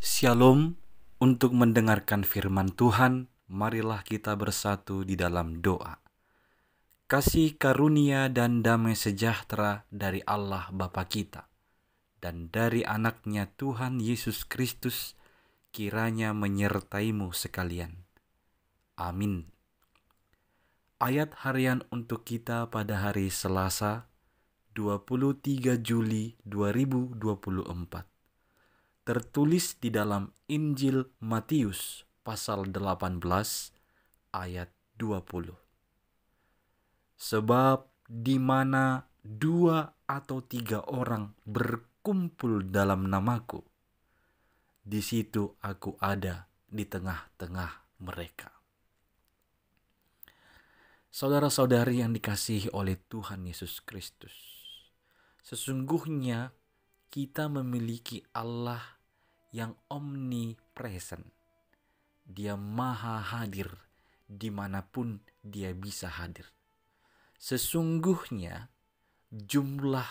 Shalom. Untuk mendengarkan firman Tuhan, marilah kita bersatu di dalam doa. Kasih karunia dan damai sejahtera dari Allah Bapa kita dan dari anaknya Tuhan Yesus Kristus kiranya menyertaimu sekalian. Amin. Ayat harian untuk kita pada hari Selasa 23 Juli 2024. Tertulis di dalam Injil Matius pasal 18 ayat 20. Sebab di mana 2 atau 3 orang berkumpul dalam namaku, di situ aku ada di tengah-tengah mereka. Saudara-saudari yang dikasihi oleh Tuhan Yesus Kristus, sesungguhnya kita memiliki Allah yang omnipresent. Dia maha hadir dimanapun dia bisa hadir. Sesungguhnya jumlah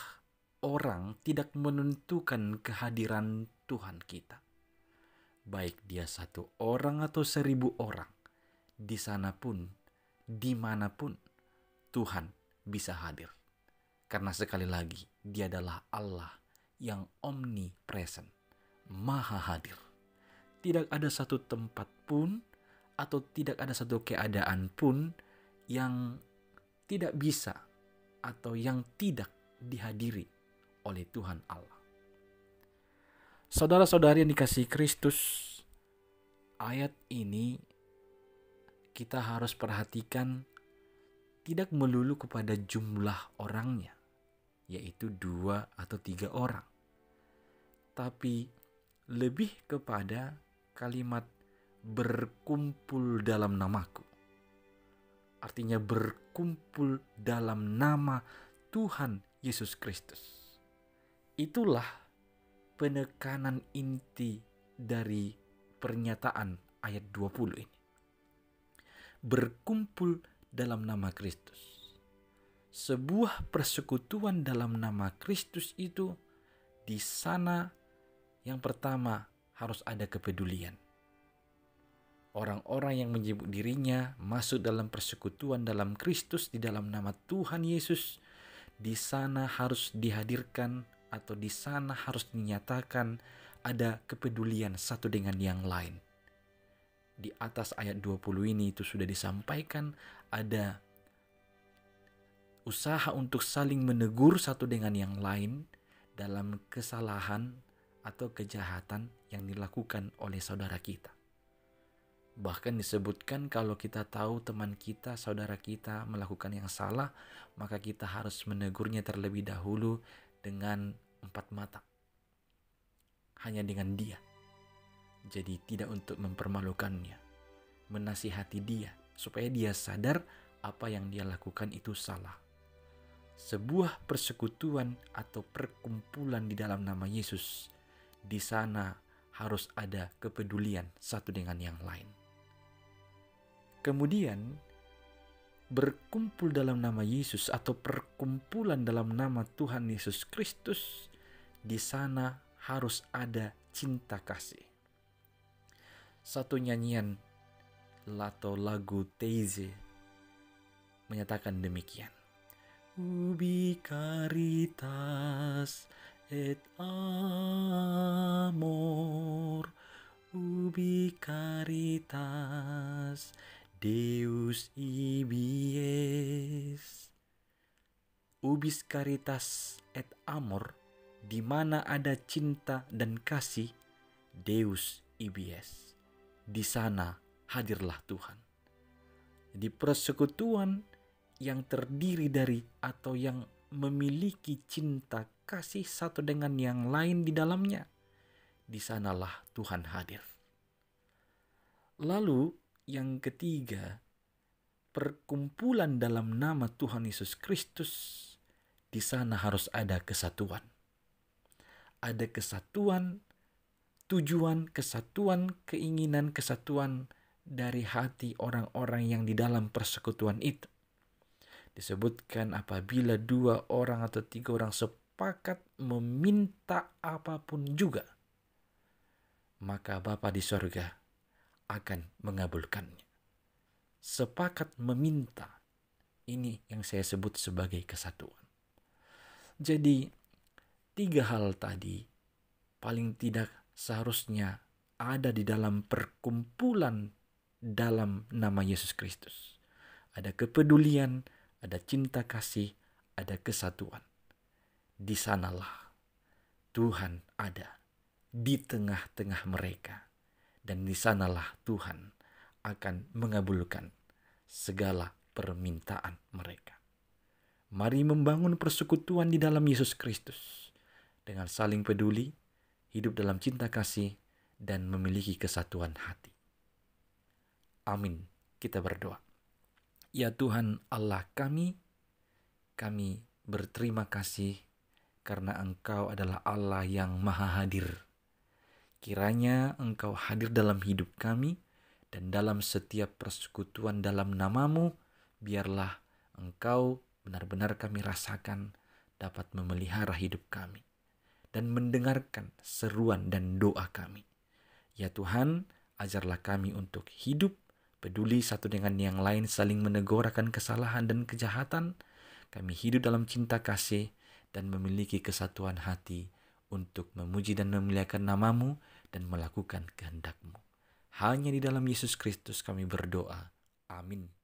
orang tidak menentukan kehadiran Tuhan kita. Baik dia 1 orang atau 1000 orang, di sana pun, dimanapun Tuhan bisa hadir. Karena sekali lagi, dia adalah Allah yang omnipresent, maha hadir. Tidak ada satu tempat pun atau tidak ada satu keadaan pun yang tidak bisa atau yang tidak dihadiri oleh Tuhan Allah. Saudara-saudari yang dikasihi Kristus, ayat ini kita harus perhatikan tidak melulu kepada jumlah orangnya, yaitu 2 atau 3 orang. Tapi lebih kepada kalimat berkumpul dalam namaku. Artinya berkumpul dalam nama Tuhan Yesus Kristus. Itulah penekanan inti dari pernyataan ayat 20 ini. Berkumpul dalam nama Kristus. Sebuah persekutuan dalam nama Kristus itu, di sana yang pertama harus ada kepedulian. Orang-orang yang menyebut dirinya masuk dalam persekutuan dalam Kristus di dalam nama Tuhan Yesus, di sana harus dihadirkan atau di sana harus dinyatakan ada kepedulian satu dengan yang lain. Di atas ayat 20 ini itu sudah disampaikan ada usaha untuk saling menegur satu dengan yang lain dalam kesalahan atau kejahatan yang dilakukan oleh saudara kita. Bahkan disebutkan kalau kita tahu teman kita, saudara kita melakukan yang salah, maka kita harus menegurnya terlebih dahulu dengan 4 mata. Hanya dengan dia. Jadi tidak untuk mempermalukannya. Menasihati dia supaya dia sadar apa yang dia lakukan itu salah. Sebuah persekutuan atau perkumpulan di dalam nama Yesus, di sana harus ada kepedulian satu dengan yang lain. Kemudian berkumpul dalam nama Yesus atau perkumpulan dalam nama Tuhan Yesus Kristus, di sana harus ada cinta kasih. Satu nyanyian atau lagu Teize menyatakan demikian. Ubi caritas et amor, ubi caritas Deus ibies. Ubis caritas et amor, di mana ada cinta dan kasih, Deus ibies. Di sana hadirlah Tuhan. Di persekutuan yang terdiri dari atau yang memiliki cinta kasih satu dengan yang lain di dalamnya, di sanalah Tuhan hadir. Lalu yang ketiga, perkumpulan dalam nama Tuhan Yesus Kristus, di sana harus ada kesatuan. Ada kesatuan, tujuan, kesatuan, keinginan, kesatuan dari hati orang-orang yang di dalam persekutuan itu. Disebutkan apabila 2 orang atau 3 orang sepakat meminta apapun juga, maka Bapa di sorga akan mengabulkannya. Sepakat meminta, ini yang saya sebut sebagai kesatuan. Jadi 3 hal tadi paling tidak seharusnya ada di dalam perkumpulan dalam nama Yesus Kristus. Ada kepedulian, ada cinta kasih, ada kesatuan. Di sanalah Tuhan ada di tengah-tengah mereka. Dan di sanalah Tuhan akan mengabulkan segala permintaan mereka. Mari membangun persekutuan di dalam Yesus Kristus dengan saling peduli, hidup dalam cinta kasih, dan memiliki kesatuan hati. Amin. Kita berdoa. Ya Tuhan Allah kami berterima kasih karena Engkau adalah Allah yang maha hadir. Kiranya Engkau hadir dalam hidup kami dan dalam setiap persekutuan dalam nama-Mu, biarlah Engkau benar-benar kami rasakan dapat memelihara hidup kami dan mendengarkan seruan dan doa kami. Ya Tuhan, ajarlah kami untuk hidup peduli satu dengan yang lain, saling menegur akan kesalahan dan kejahatan. Kami hidup dalam cinta kasih dan memiliki kesatuan hati untuk memuji dan memuliakan nama-Mu dan melakukan kehendak-Mu. Hanya di dalam Yesus Kristus kami berdoa. Amin.